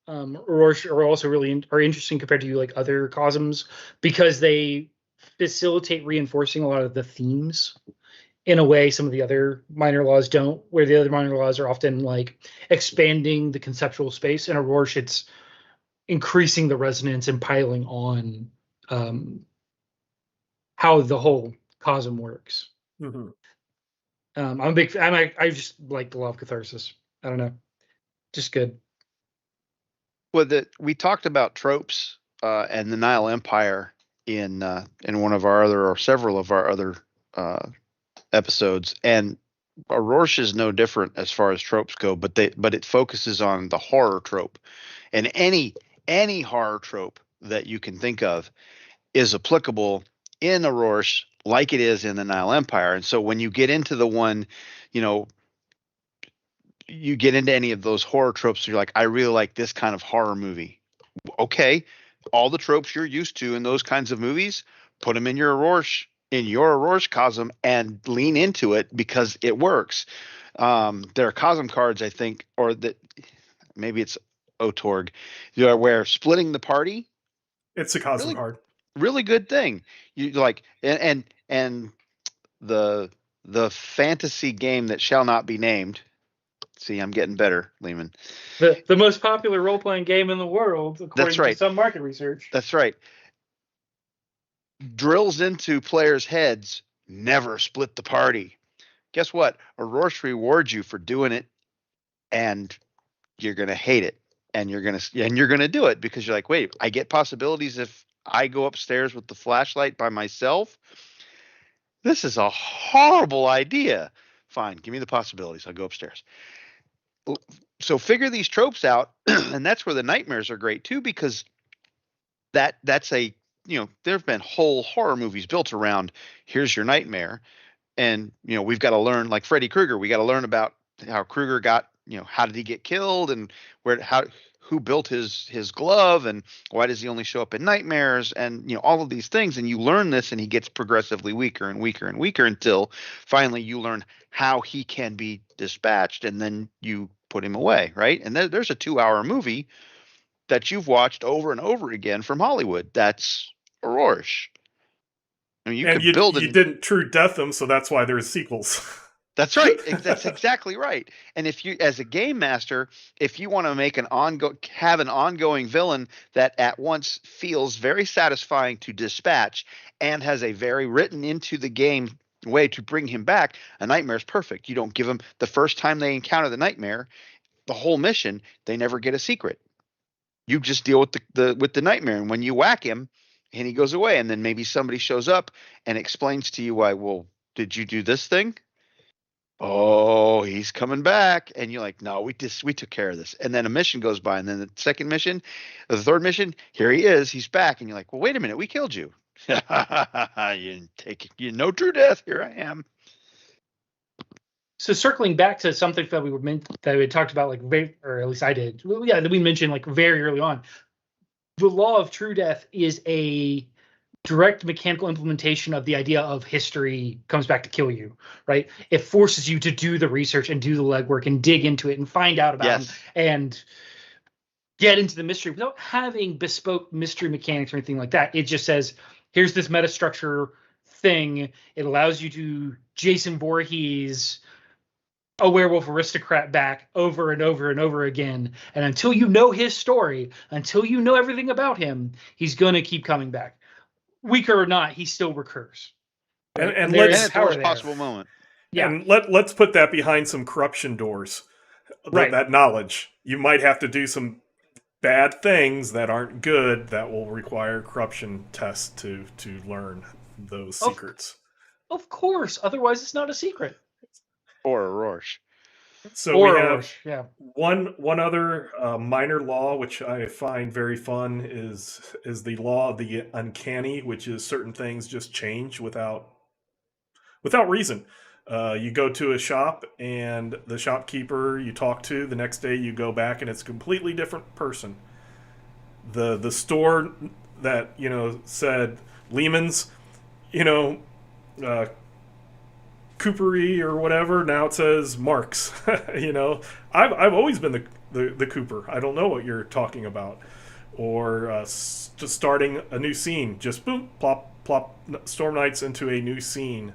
Orrorsh are also really are interesting compared to like other Cosms, because they facilitate reinforcing a lot of the themes in a way some of the other minor laws don't, where the other minor laws are often like expanding the conceptual space. In Orrorsh, it's increasing the resonance and piling on how the whole cosm works. Mm-hmm. I'm a big. I just like the law of catharsis. I don't know, just good. Well, we talked about tropes and the Nile Empire in one of our other or several of our other episodes, and Orrorsh is no different as far as tropes go, but it focuses on the horror trope, and any horror trope that you can think of is applicable in Orrorsh like it is in the Nile Empire. And so when you get into the one, you know, you get into any of those horror tropes, you're like, I really like this kind of horror movie. Okay, all the tropes you're used to in those kinds of movies, put them in your Orrorsh cosm and lean into it because it works. There are cosm cards, I think, or that maybe it's Torg, where splitting the party. It's a cosm Really, card. really good thing. You like and the fantasy game that shall not be named. See, I'm getting better, Leamon. The most popular role playing game in the world, according right. to some market research. That's right. Drills into players' heads. Never split the party. Guess what? Orrorsh rewards you for doing it, and you're gonna hate it, and you're gonna do it because you're like, wait, I get possibilities if I go upstairs with the flashlight by myself. This is a horrible idea. Fine, give me the possibilities. I'll go upstairs. So figure these tropes out, and that's where the nightmares are great too, because that's a there have been whole horror movies built around here's your nightmare, and we've got to learn, like Freddy Krueger, we got to learn about how Krueger got, how did he get killed, and who built his glove, and why does he only show up in nightmares, and all of these things, and you learn this, and he gets progressively weaker and weaker and weaker until finally you learn how he can be dispatched, and then you put him away, right? And there's a 2-hour movie that you've watched over and over again from Hollywood. That's Orrorsh. I mean, you didn't true death him, so that's why there's sequels. That's right. That's exactly right. And if you, as a game master, if you want to make have an ongoing villain that at once feels very satisfying to dispatch and has a very written into the game way to bring him back, a nightmare is perfect. You don't give them the first time they encounter the nightmare, the whole mission, they never get a secret. You just deal with the nightmare, and when you whack him and he goes away, and then maybe somebody shows up and explains to you why. Well, did you do this thing? Oh, he's coming back, and you're like, no, we took care of this. And then a mission goes by, and then the second mission, the third mission, here he is, he's back, and you're like, well, wait a minute, we killed you. You didn't take it. No true death. Here I am. So circling back to something that we talked about, or at least I did, that we mentioned very early on, the law of true death is a direct mechanical implementation of the idea of history comes back to kill you, right? It forces you to do the research and do the legwork and dig into it and find out about them and get into the mystery without having bespoke mystery mechanics or anything like that. It just says, here's this metastructure thing. It allows you to Jason Voorhees a werewolf aristocrat back over and over and over again. And until you know his story, until you know everything about him, he's going to keep coming back. Weaker or not, he still recurs. Right? And at the worst possible moment. Yeah. And let's put that behind some corruption doors. Right. That knowledge. You might have to do some bad things that aren't good that will require corruption tests to learn those secrets. Of course. Otherwise, it's not a secret. Or Orrorsh. So we have one other minor law which I find very fun is the law of the uncanny, which is certain things just change without reason. You go to a shop and the shopkeeper you talk to, the next day you go back and it's a completely different person. The store that said Leamon's, Coopery or whatever, now it says Marks. I've always been the Cooper. I don't know what you're talking about. Or just starting a new scene, just boom, plop Storm Knights into a new scene.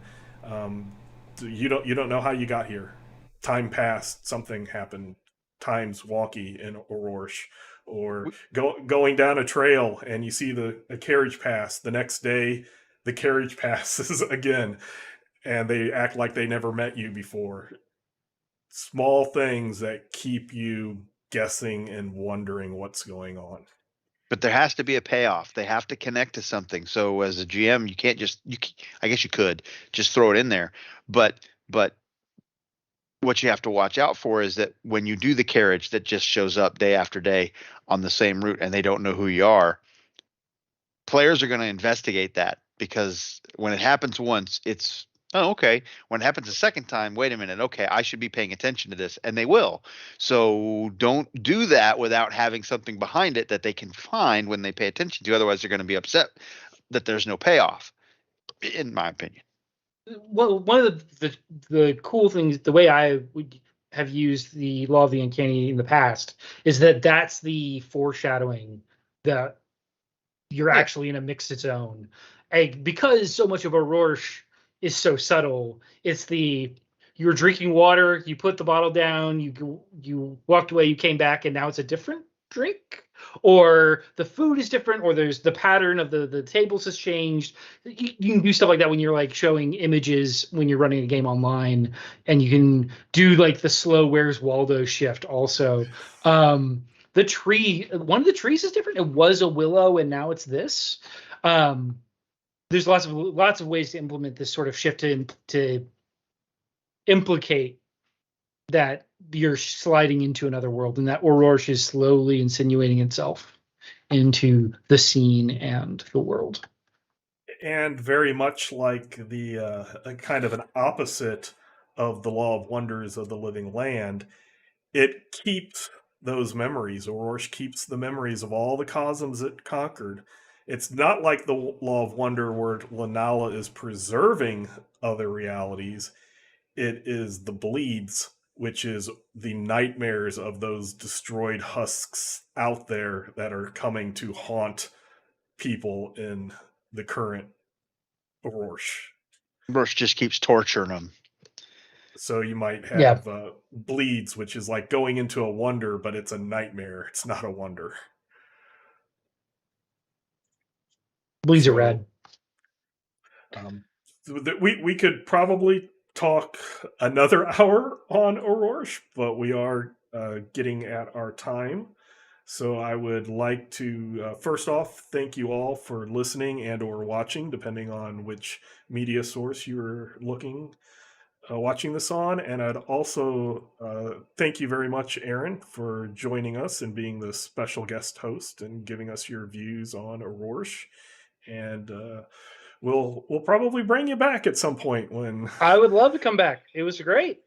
You don't know how you got here. Time passed, something happened. times walkie in Orrorsh, or going down a trail and you see a carriage pass. The next day, the carriage passes again, and they act like they never met you before. Small things that keep you guessing and wondering what's going on. But there has to be a payoff. They have to connect to something. So as a GM, you can't just I guess you could just throw it in there, but what you have to watch out for is that when you do the carriage that just shows up day after day on the same route and they don't know who you are, players are going to investigate that, because when it happens once, it's, oh, okay. When it happens a second time, wait a minute, okay, I should be paying attention to this, and they will. So don't do that without having something behind it that they can find when they pay attention to. Otherwise, they're going to be upset that there's no payoff, in my opinion. Well, one of the cool things, the way I would have used the law of the uncanny in the past, is that's the foreshadowing that you're actually in a mixed zone. Because so much of Orrorsh is so subtle, it's you're drinking water, you put the bottle down, you walked away, you came back, and now it's a different drink, or the food is different, or there's the pattern of the tables has changed. You can do stuff like that when you're like showing images when you're running a game online, and you can do like the slow Where's Waldo shift also. The tree, one of the trees is different. It was a willow and now it's this. There's lots of ways to implement this sort of shift to implicate that you're sliding into another world, and that Orrorsh is slowly insinuating itself into the scene and the world. And very much like the kind of an opposite of the Law of Wonders of the Living Land, it keeps those memories. Orrorsh keeps the memories of all the cosms it conquered. It's not like the Law of Wonder where Lanala is preserving other realities. It is the bleeds, which is the nightmares of those destroyed husks out there that are coming to haunt people in the current Orrorsh. Orrorsh just keeps torturing them. So you might have bleeds, which is like going into a wonder, but it's a nightmare. It's not a wonder. Bleeds are red. We could probably talk another hour on Orrorsh, but we are getting at our time. So I would like to, first off, thank you all for listening and or watching, depending on which media source you're watching this on. And I'd also thank you very much, Aaron, for joining us and being the special guest host and giving us your views on Orrorsh. And we'll probably bring you back at some point when I would love to come back. It was great.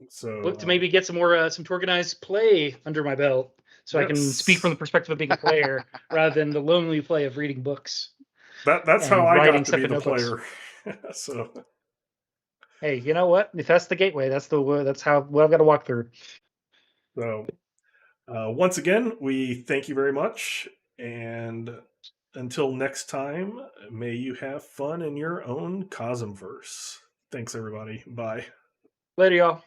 So look to maybe get some more some organized play under my belt, so I can speak from the perspective of being a player rather than the lonely play of reading books. That's how I got to be the player. So hey, you know what? If that's the gateway, that's what I've got to walk through. So once again, we thank you very much, and until next time, may you have fun in your own Cosmverse. Thanks, everybody. Bye. Later, y'all.